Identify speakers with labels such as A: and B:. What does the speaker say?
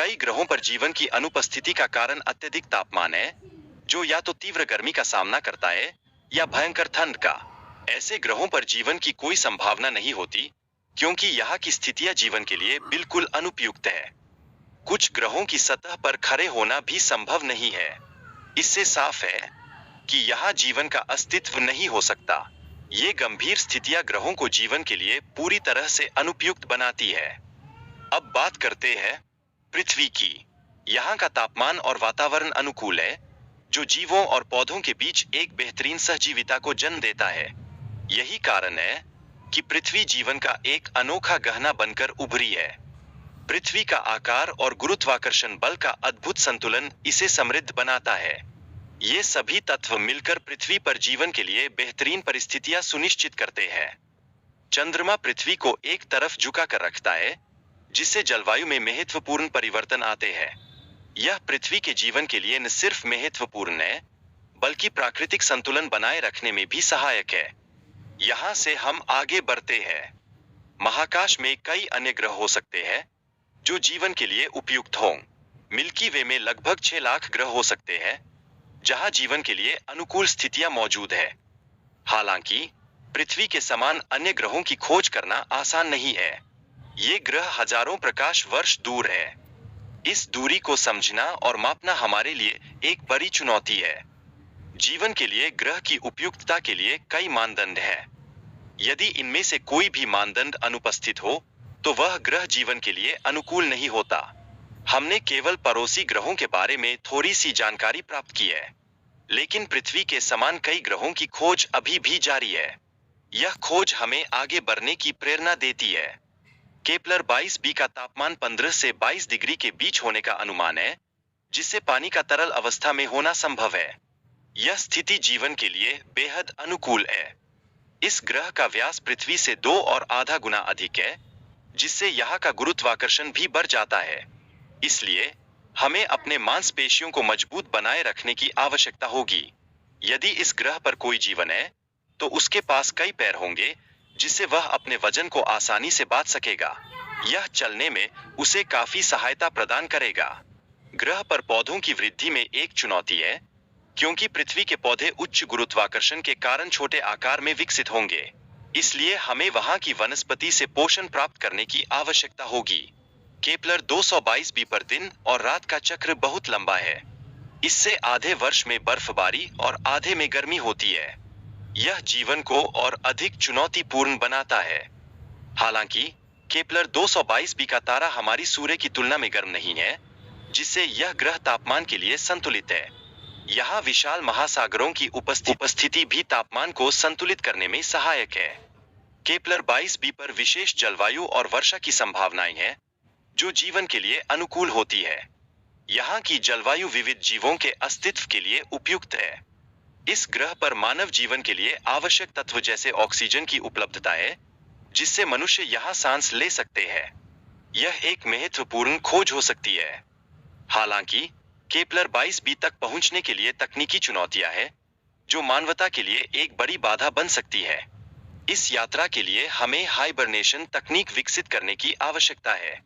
A: कई ग्रहों पर जीवन की अनुपस्थिति का कारण अत्यधिक तापमान है, जो या तो तीव्र गर्मी का सामना करता है या भयंकर ठंड का। ऐसे ग्रहों पर जीवन की कोई संभावना नहीं होती, क्योंकि यहाँ की स्थितियां जीवन के लिए बिल्कुल अनुपयुक्त है। कुछ ग्रहों की सतह पर खड़े होना भी संभव नहीं है। इससे साफ है कि यहाँ जीवन का अस्तित्व नहीं हो सकता। ये गंभीर स्थितियां ग्रहों को जीवन के लिए पूरी तरह से अनुपयुक्त बनाती है। अब बात करते हैं पृथ्वी की। यहाँ का तापमान और वातावरण अनुकूल है, जो जीवों और पौधों के बीच एक बेहतरीन सहजीविता को जन्म देता है। यही कारण है कि पृथ्वी जीवन का एक अनोखा गहना बनकर उभरी है। पृथ्वी का आकार और गुरुत्वाकर्षण बल का अद्भुत संतुलन इसे समृद्ध बनाता है। ये सभी तत्व मिलकर पृथ्वी पर जीवन के लिए बेहतरीन परिस्थितियां सुनिश्चित करते हैं। चंद्रमा पृथ्वी को एक तरफ झुका कर रखता है, जिससे जलवायु में महत्वपूर्ण परिवर्तन आते हैं। यह पृथ्वी के जीवन के लिए न सिर्फ महत्वपूर्ण है, बल्कि प्राकृतिक संतुलन बनाए रखने में भी सहायक है। यहाँ से हम आगे बढ़ते हैं। महाकाश में कई अन्य ग्रह हो सकते हैं जो जीवन के लिए उपयुक्त हों। मिल्की वे में लगभग 6 लाख ग्रह हो सकते हैं, जहां जीवन के लिए अनुकूल स्थितियां मौजूद है। हालांकि पृथ्वी के समान अन्य ग्रहों की खोज करना आसान नहीं है। ये ग्रह हजारों प्रकाश वर्ष दूर है। इस दूरी को समझना और मापना हमारे लिए एक बड़ी चुनौती है। जीवन के लिए ग्रह की उपयुक्तता के लिए कई मानदंड हैं। यदि इनमें से कोई भी मानदंड अनुपस्थित हो, तो वह ग्रह जीवन के लिए अनुकूल नहीं होता। हमने केवल पड़ोसी ग्रहों के बारे में थोड़ी सी जानकारी प्राप्त की है, लेकिन पृथ्वी के समान कई ग्रहों की खोज अभी भी जारी है। यह खोज हमें आगे बढ़ने की प्रेरणा देती है। केपलर 22b का तापमान 15 से 22 डिग्री के बीच होने का अनुमान है, जिससे पानी का तरल अवस्था में होना संभव है। यह स्थिति जीवन के लिए बेहद अनुकूल है। इस ग्रह का व्यास पृथ्वी से 2.5 गुना अधिक है, जिससे यहाँ का गुरुत्वाकर्षण भी बढ़ जाता है। इसलिए हमें अपने मांसपेशियों को मजबूत बनाए रखने की आवश्यकता होगी। यदि इस ग्रह पर कोई जीवन है, तो उसके पास कई पैर होंगे, जिससे वह अपने वजन को आसानी से बांध सकेगा। यह चलने में उसे काफी सहायता प्रदान करेगा। ग्रह पर पौधों की वृद्धि में एक चुनौती है, क्योंकि पृथ्वी के पौधे उच्च गुरुत्वाकर्षण के कारण छोटे आकार में विकसित होंगे। इसलिए हमें वहां की वनस्पति से पोषण प्राप्त करने की आवश्यकता होगी। केपलर 222b पर दिन और रात का चक्र बहुत लंबा है। इससे आधे वर्ष में बर्फबारी और आधे में गर्मी होती है। यह जीवन को और अधिक चुनौतीपूर्ण बनाता है। हालांकि केपलर 222b का तारा हमारी सूर्य की तुलना में गर्म नहीं है, जिससे यह ग्रह तापमान के लिए संतुलित है। यहाँ विशाल महासागरों की उपस्थिति भी तापमान को संतुलित करने में सहायक है। केपलर 22b पर विशेष जलवायु और वर्षा की संभावनाएं हैं, जो जीवन के लिए अनुकूल होती है। यहाँ की जलवायु विविध जीवों के अस्तित्व के लिए उपयुक्त है। इस ग्रह पर मानव जीवन के लिए आवश्यक तत्व जैसे ऑक्सीजन की उपलब्धता है, जिससे मनुष्य यहाँ सांस ले सकते हैं। यह एक महत्वपूर्ण खोज हो सकती है। हालांकि केपलर 22b तक पहुंचने के लिए तकनीकी चुनौतियां हैं, जो मानवता के लिए एक बड़ी बाधा बन सकती है। इस यात्रा के लिए हमें हाइबरनेशन तकनीक विकसित करने की आवश्यकता है।